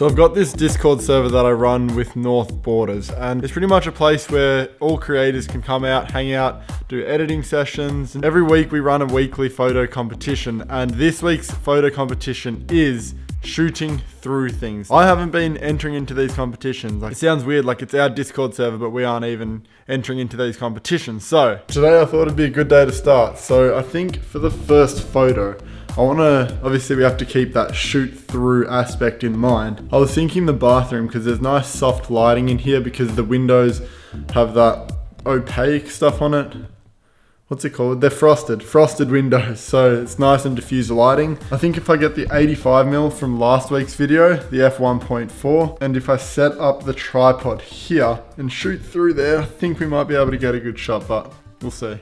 So I've got this Discord server that I run with North Borders, and it's pretty much a place where all creators can come out, hang out, do editing sessions. And every week we run a weekly photo competition, and this week's photo competition is shooting through things. I haven't been entering into these competitions. Like, it sounds weird, like it's our Discord server, but we aren't even entering into these competitions. So today I thought it'd be a good day to start. So I think for the first photo, I want to, obviously we have to keep that shoot through aspect in mind. I was thinking the bathroom, because there's nice soft lighting in here because the windows have that opaque stuff on it. What's it called? They're frosted windows. So it's nice and diffused lighting. I think if I get the 85mm from last week's video, the f1.4, and if I set up the tripod here and shoot through there, I think we might be able to get a good shot, but we'll see.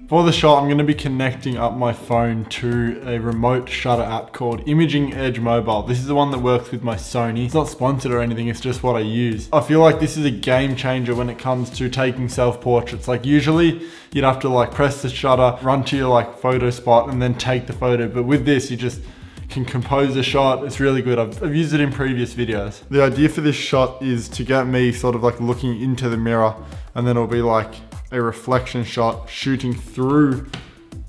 For the shot, I'm going to be connecting up my phone to a remote shutter app called Imaging Edge Mobile. This is the one that works with my Sony. It's not sponsored or anything, it's just what I use. I feel like this is a game changer when it comes to taking self-portraits. Like usually you'd have to like press the shutter, run to your like photo spot and then take the photo. But with this, you just can compose a shot. It's really good. I've used it in previous videos. The idea for this shot is to get me sort of like looking into the mirror, and then it'll be like a reflection shot shooting through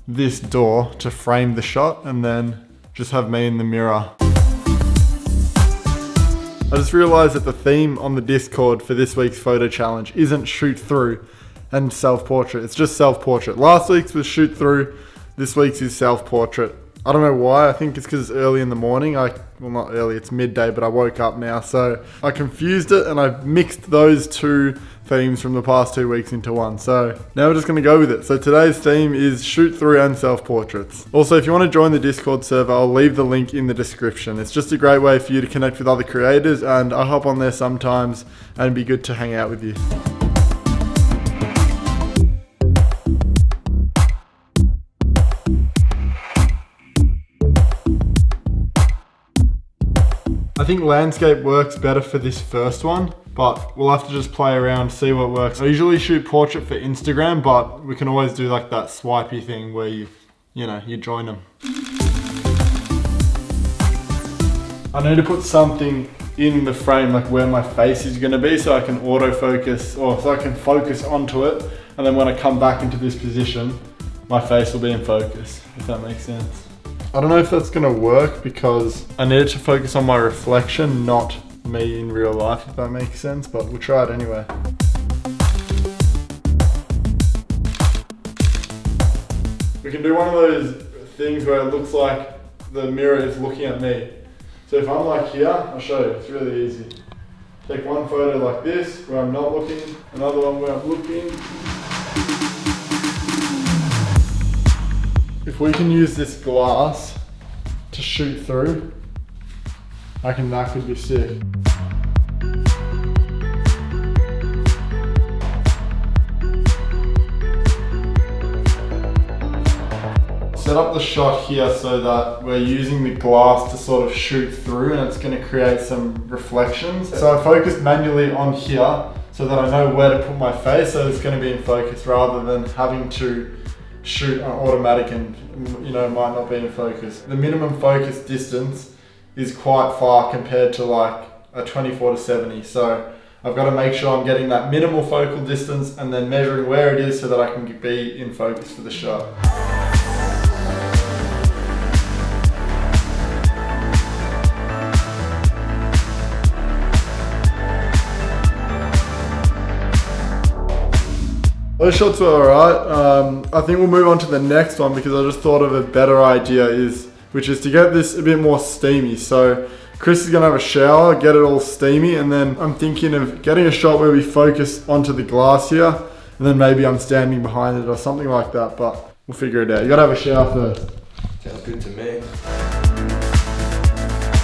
this door to frame the shot, and then just have me in the mirror. I just realized that the theme on the Discord for this week's photo challenge isn't shoot through and self-portrait. It's just self-portrait. Last week's was shoot through. This week's is self-portrait. I don't know why. I think it's because it's early in the morning. Well, not early, it's midday, but I woke up now. So I confused it and I've mixed those two themes from the past 2 weeks into one. So now we're just going to go with it. So today's theme is shoot through and self-portraits. Also, if you want to join the Discord server, I'll leave the link in the description. It's just a great way for you to connect with other creators, and I hop on there sometimes and it'd be good to hang out with you. I think landscape works better for this first one, but we'll have to just play around, see what works. I usually shoot portrait for Instagram, but we can always do like that swipey thing where you join them. I need to put something in the frame, like where my face is gonna be, so I can autofocus, or so I can focus onto it. And then when I come back into this position, my face will be in focus, if that makes sense. I don't know if that's gonna work because I needed to focus on my reflection, not me in real life, if that makes sense, but we'll try it anyway. We can do one of those things where it looks like the mirror is looking at me. So if I'm like here, I'll show you, it's really easy. Take one photo like this, where I'm not looking, another one where I'm looking. If we can use this glass to shoot through, I reckon that could be sick. Set up the shot here so that we're using the glass to sort of shoot through, and it's going to create some reflections. So I focused manually on here so that I know where to put my face, so it's going to be in focus rather than having to shoot on automatic and it might not be in focus. The minimum focus distance is quite far compared to like a 24-70, so I've got to make sure I'm getting that minimal focal distance and then measuring where it is so that I can be in focus for the shot. Those shots were alright. I think we'll move on to the next one because I just thought of a better idea, which is to get this a bit more steamy. So Chris is gonna have a shower, get it all steamy, and then I'm thinking of getting a shot where we focus onto the glass here, and then maybe I'm standing behind it or something like that, but we'll figure it out. You gotta have a shower first. Sounds good to me.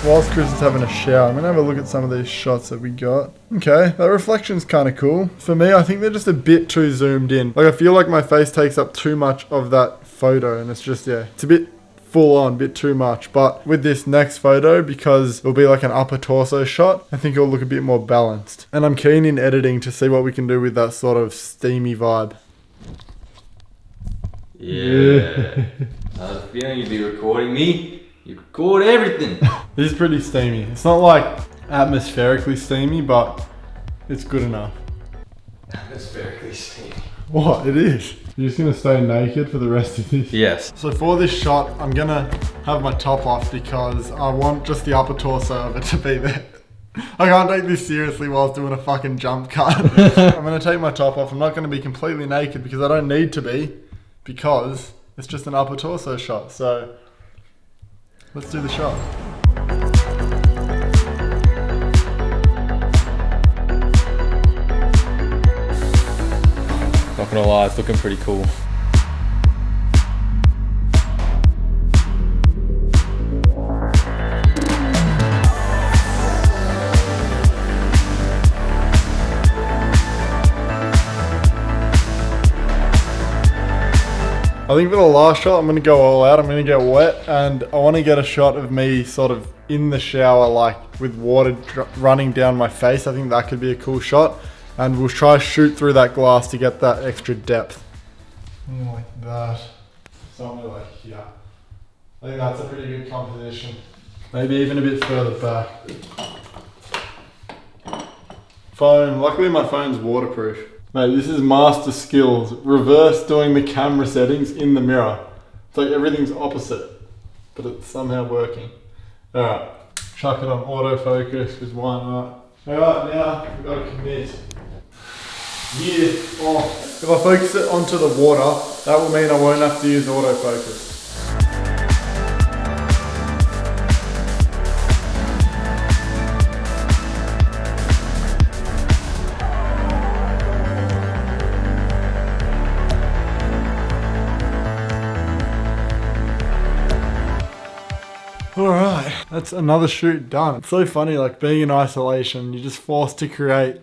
Whilst Chris is having a shower, I'm gonna have a look at some of these shots that we got. Okay, that reflection's kind of cool. For me, I think they're just a bit too zoomed in. Like I feel like my face takes up too much of that photo, and it's just, it's a bit full on, bit too much. But with this next photo, because it'll be like an upper torso shot, I think it'll look a bit more balanced. And I'm keen in editing to see what we can do with that sort of steamy vibe. Yeah. I had a feeling you'd be recording me. You record everything. It is pretty steamy. It's not like atmospherically steamy, but it's good enough. Atmospherically steamy. What? It is. You're just gonna stay naked for the rest of this? Yes. So for this shot, I'm gonna have my top off because I want just the upper torso of it to be there. I can't take this seriously whilst doing a fucking jump cut. I'm gonna take my top off. I'm not gonna be completely naked because I don't need to be, because it's just an upper torso shot. So let's do the shot. Not gonna lie, it's looking pretty cool. I think for the last shot, I'm going to go all out. I'm going to get wet, and I want to get a shot of me sort of in the shower, like with water running down my face. I think that could be a cool shot, and we'll try to shoot through that glass to get that extra depth. Like that. Somewhere like here. I think that's a pretty good composition. Maybe even a bit further back. Phone. Luckily my phone's waterproof. Mate, this is master skills. Reverse doing the camera settings in the mirror. It's like everything's opposite, but it's somehow working. Alright, chuck it on autofocus, because why not? Alright, now we've got to commit. Yeah. Oh. If I focus it onto the water, that will mean I won't have to use autofocus. Alright, that's another shoot done. It's so funny, like being in isolation, you're just forced to create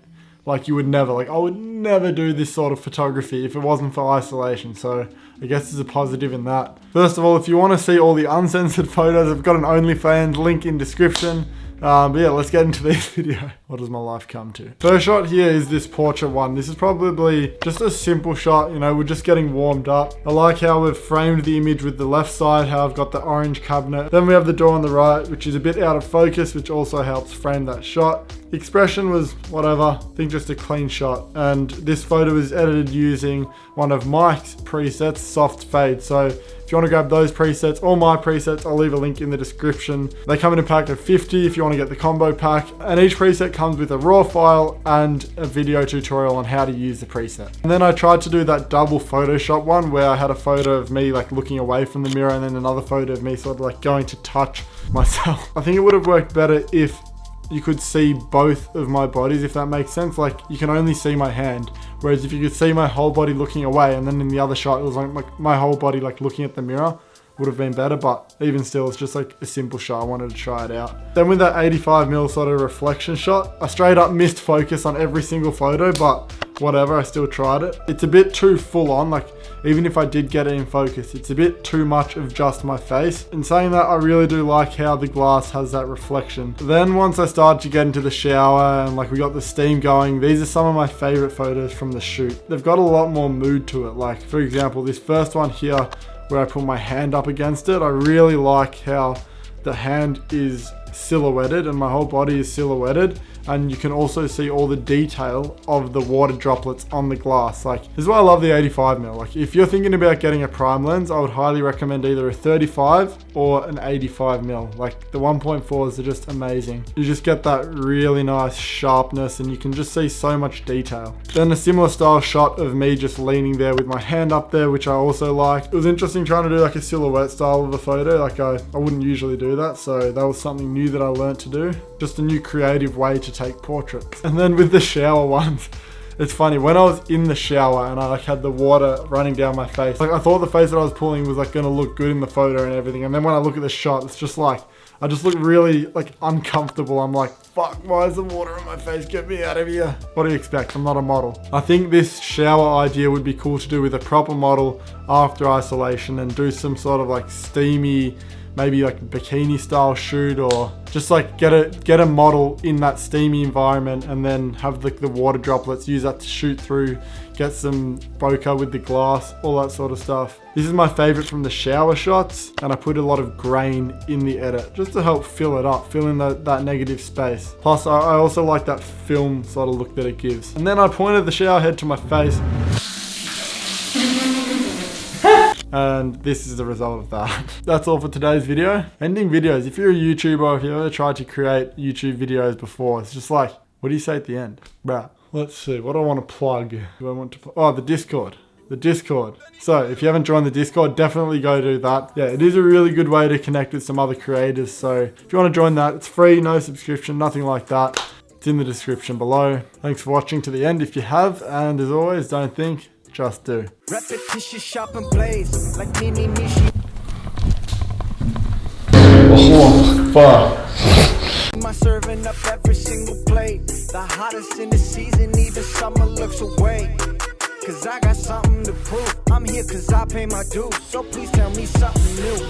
like you would never. Like I would never do this sort of photography if it wasn't for isolation. So I guess there's a positive in that. First of all, if you want to see all the uncensored photos, I've got an OnlyFans link in description. But yeah, let's get into this video. What does my life come to? First shot here is this portrait one. This is probably just a simple shot, you know, we're just getting warmed up. I like how we've framed the image with the left side, how I've got the orange cabinet. Then we have the door on the right, which is a bit out of focus, which also helps frame that shot. Expression was whatever, I think just a clean shot. And this photo is edited using one of Mike's presets, Soft Fade. So if you want to grab those presets or my presets, I'll leave a link in the description. They come in a pack of 50 if you want to get the combo pack. And each preset comes with a raw file and a video tutorial on how to use the preset. And then I tried to do that double Photoshop one where I had a photo of me like looking away from the mirror and then another photo of me sort of like going to touch myself. I think it would have worked better if you could see both of my bodies, if that makes sense. Like you can only see my hand, whereas if you could see my whole body looking away and then in the other shot it was like my whole body like looking at the mirror, would have been better. But even still, it's just like a simple shot. I wanted to try it out. Then with that 85mm sort of reflection shot, I straight up missed focus on every single photo, but whatever, I still tried it. It's a bit too full on, like even if I did get it in focus, it's a bit too much of just my face. In saying that, I really do like how the glass has that reflection. Then once I started to get into the shower and like we got the steam going, these are some of my favorite photos from the shoot. They've got a lot more mood to it. Like for example, this first one here where I put my hand up against it, I really like how the hand is silhouetted and my whole body is silhouetted, and you can also see all the detail of the water droplets on the glass. Like this is why I love the 85mm. Like if you're thinking about getting a prime lens, I would highly recommend either a 35 or an 85mm. Like the 1.4s are just amazing. You just get that really nice sharpness and you can just see so much detail. Then a similar style shot of me just leaning there with my hand up there, which I also like. It was interesting trying to do like a silhouette style of a photo. Like I wouldn't usually do that, so that was something new that I learned to do. Just a new creative way to take portraits. And then with the shower ones, it's funny, when I was in the shower and I like had the water running down my face, like I thought the face that I was pulling was like gonna look good in the photo and everything, and then when I look at the shot, it's just like I just look really like uncomfortable. I'm like, fuck, why is the water on my face? Get me out of here. What do you expect? I'm not a model. I think this shower idea would be cool to do with a proper model after isolation and do some sort of like steamy maybe like a bikini style shoot, or just like get a model in that steamy environment and then have like the water droplets, use that to shoot through, get some bokeh with the glass, all that sort of stuff. This is my favorite from the shower shots, and I put a lot of grain in the edit just to help fill it up, fill in that negative space. Plus I also like that film sort of look that it gives. And then I pointed the shower head to my face. And this is the result of that. That's all for today's video. Ending videos. If you're a YouTuber, if you've ever tried to create YouTube videos before, it's just like, what do you say at the end? Bruh, let's see. What do I want to plug? Do I want to oh, the Discord. The Discord. So if you haven't joined the Discord, definitely go do that. Yeah, it is a really good way to connect with some other creators. So if you want to join that, it's free, no subscription, nothing like that. It's in the description below. Thanks for watching to the end if you have. And as always, don't think, just do. Repetition, shop and blaze like me, she. Oh, fuck. Am I serving up every single plate? The hottest in the season, even summer looks away. Cause I got something to prove. I'm here cause I pay my dues. So please tell me something new.